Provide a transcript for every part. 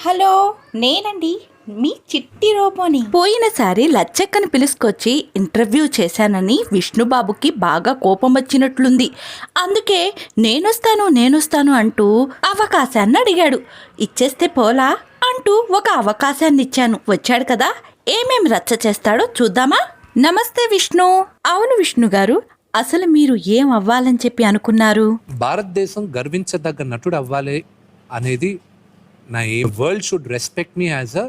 Hello, నేనండి మీ చిట్టి రోబోని. పోయినసారి లచ్చక్కని పిలుచుకొచ్చి ఇంటర్వ్యూ చేశానని విష్ణుబాబుకి బాగా కోపం వచ్చినట్లుంది. అందుకే నేనొస్తాను అంటూ అవకాశాన్ని అడిగాడు. ఇచ్చేస్తే పోలా అంటూ ఒక అవకాశాన్ని ఇచ్చాను. వచ్చాడు కదా, ఏమేం రచ్చ చేస్తాడో చూద్దామా? నమస్తే విష్ణు. అవును విష్ణు గారు, అసలు మీరు ఏం అవ్వాలని చెప్పి అనుకున్నారు? భారతదేశం గర్వించదగ్గ నటుడు అవ్వాలి అనేది నా world should respect me as a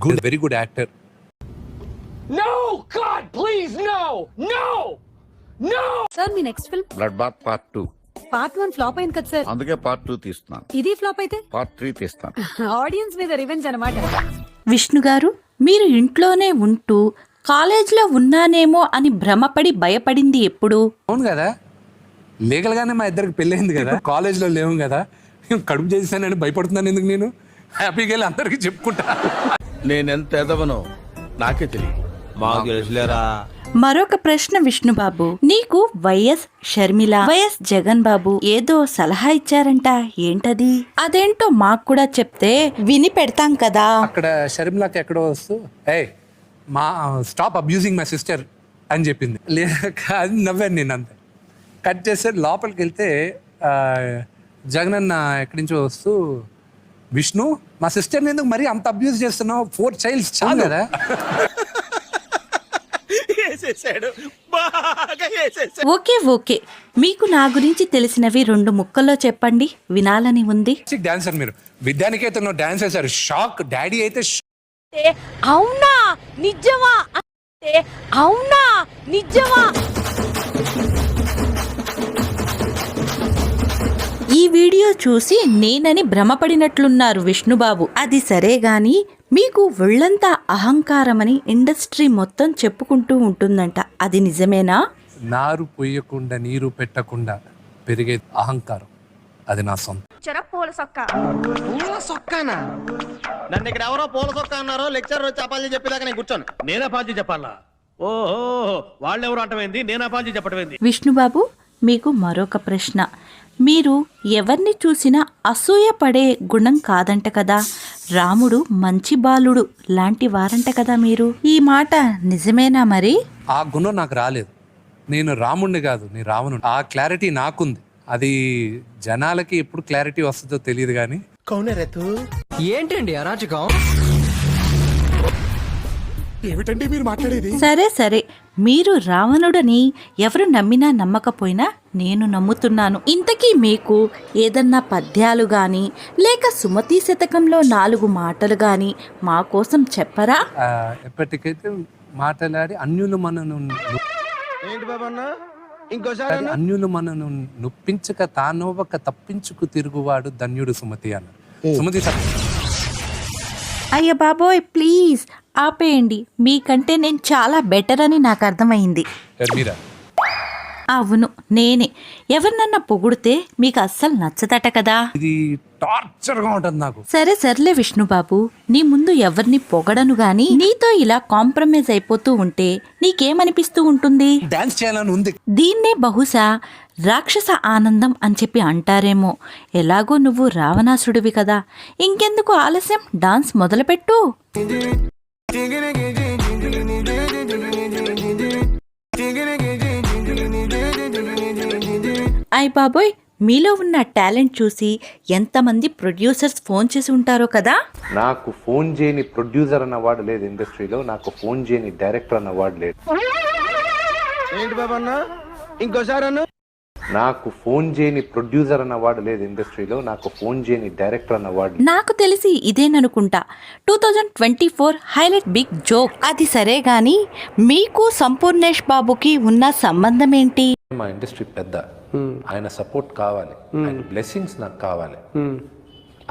good very good actor. No, God, please, no, no, no. Sir మీ next film Blood Bath part 2. Part 1 flop అయింది కదా సార్. అందుకే పార్ట్ 2 తీస్తున్నాను. ఇది ఫ్లాప్ అయితే పార్ట్ 3 తీస్తాను. ఆడియన్స్ మీద రివెంజ్ అన్నమాట. విష్ణు గారు, మీరు ఇంట్లోనే ఉంటూ కాలేజ్లో ఉన్నానేమో అని భ్రమపడి భయపడింది ఎప్పుడు? అవును కదా, లీగల్ గానే మా ఇద్దరికి పెళ్ళైంది కదా, కాలేజ్ లో లేవు కదా, కడుపు చేశానని భయపడుతున్నాను. ఎందుకు నేను హ్యాపీగా వెళ్ళి అందరికి చెప్పుకుంటా. నేనెంత ఎదవనో నాకే తెలియదు. మాకు తెలుసులేరా. మరొక ప్రశ్న విష్ణుబాబు, నీకు వైఎస్ షర్మిల, వైఎస్ జగన్ బాబు ఏదో సలహా ఇచ్చారంట, ఏంటది? అదేంటో మాకు కూడా చెప్తే విని పెడతాం కదా. అక్కడ షర్మిలాకి ఎక్కడో వస్తూ మా స్టాప్ అబ్యూజింగ్ మై సిస్టర్ అని చెప్పింది. అది నవ్వాను నేను. అంతే కట్ చేస్తే లోపలికి వెళ్తే జగనన్న ఎక్కడి నుంచో వస్తూ, విష్ణు మా సిస్టర్ని ఎందుకు మరీ అంత అబ్యూజ్ చేస్తున్నావు, 4 చైల్డ్స్ చాలు కదా. ఓకే, మీకు నా గురించి తెలిసినవి 2 ముక్కల్లో చెప్పండి, వినాలని ఉంది. డాన్సర్ మీరు, విద్యానికేతన్ డాన్స్ వేశారు, షాక్. డాడీ అయితే అవునా నిజమా? అవునా నిజమా? ఈ వీడియో చూసి నేనని భ్రమపడినట్లున్నారు విష్ణుబాబు. అది సరే గాని, మీకు ఒళ్ళంతా అహంకారమని ఇండస్ట్రీ మొత్తం చెప్పుకుంటూ ఉంటుందంట, అది నిజమేనా? నారు పొయ్యకుండా నీరు పెట్టకుండా పెరిగే అహంకారం అది నా సొంత. పూల సొక్కానా? నన్ను ఇక్కడ ఎవరో పూల సొక్క అన్నారో లెక్చర్ వచ్చి అపాలజీ చెప్పేదాకా నేను కూర్చోను. నేనా పాల్చి చెప్పాలా? ఓహో, వాళ్ళెవరు అంటమైంది, నేనా పాల్చి చెప్పటమైంది. విష్ణుబాబు, మీకు మరొక ప్రశ్న. మీరు ఎవరిని చూసినా అసూయపడే గుణం కాదంట కదా, రాముడు మంచి బాలుడు లాంటి వారంట కదా మీరు. ఈ మాట నిజమేనా మరి? ఆ గుణం నాకు రాలేదు. నేను రాముణ్ణి కాదు, నీ రావణుడు. ఆ క్లారిటీ నాకుంది. అది జనాలకి ఎప్పుడు క్లారిటీ వస్తుందో తెలియదు కానీ. ఏంటండి అరాచకం? ఏమిటండి మీరు మాట్లాడేది? సరే, మీరు రావణుడని ఎవరు నమ్మినా నమ్మకపోయినా నేను నమ్ముతున్నాను. ఇంతకీ మీకు ఏదన్నా పద్యాలు గాని లేక సుమతి శతకంలో 4 మాటలు గాని మా కోసం చెప్పరా? ఎప్పటికైతే మాట్లాడి అన్యులు మనను ఏంటి బాబన్నా? ఇంకోసారి అన్యులు మనను నొప్పించక తానోవక తప్పించుకు తిరుగువాడు ధన్యుడు సుమతి అన్న. సుమతి అయ్య బాబోయ్, ప్లీజ్ ఆపేయండి. మీకంటే నేను చాలా బెటర్ అని నాకు అర్థమైంది. మీరా? అవును, నేనే. ఎవరినన్నా పొగిడితే మీకు అస్సలు నచ్చదట కదా. ఇది టార్చర్ గా ఉంటుంది నాకు. సర్లే విష్ణుబాబు, నీ ముందు ఎవరిని పొగడను గాని నీతో ఇలా కాంప్రమైజ్ అయిపోతూ ఉంటే నీకేమనిపిస్తూ ఉంటుంది? డాన్స్ చేయాలని ఉంది. దీన్నే బహుశా రాక్షస ఆనందం అని చెప్పి అంటారేమో. ఎలాగో నువ్వు రావణాసుడివి కదా, ఇంకెందుకు ఆలస్యం, డాన్స్ మొదలుపెట్టు. అయ్ బాబోయ్, మీలో ఉన్న టాలెంట్ చూసి ఎంతమంది ప్రొడ్యూసర్స్ ఫోన్ చేసి ఉంటారో కదా. నాకు ఫోన్ చేయని ప్రొడ్యూసర్ అన్న అవార్డు లేదు ఇండస్ట్రీలో, నాకు ఫోన్ చేయని డైరెక్టర్ అన్న అవార్డు లేదు. ఏంటి బాబన్నా? ఇంకోసారి అన్న. నాకు ఫోన్ చేయని ప్రొడ్యూసర్ అన్న అవార్డు లేదు ఇండస్ట్రీలో, నాకు ఫోన్ చేయని డైరెక్టర్ అన్న అవార్డు. నాకు తెలిసి ఇదేననుకుంటా 2024 హైలైట్ బిగ్ జోక్. అది సరే గాని, మీకు సంపూర్ణేష్ బాబుకి ఉన్న సంబంధం ఏంటి? మా ఇండస్ట్రీ పెద్ద, ఆయన సపోర్ట్ కావాలి, ఆయన బ్లెస్సింగ్స్ నాకు కావాలి.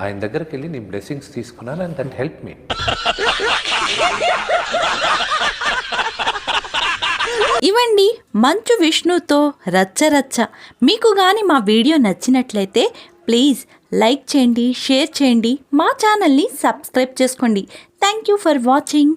ఆయన దగ్గరికి వెళ్ళి నీ బ్లెస్సింగ్స్ తీసుకున్నాను, అండ్ దట్ హెల్ప్ మీ. ఇవండి మంచు విష్ణుతో రచ్చ. మీకు గాని మా వీడియో నచ్చినట్లయితే ప్లీజ్ లైక్ చేయండి, షేర్ చేయండి, మా ఛానల్ని సబ్స్క్రైబ్ చేసుకోండి. Thank you for watching.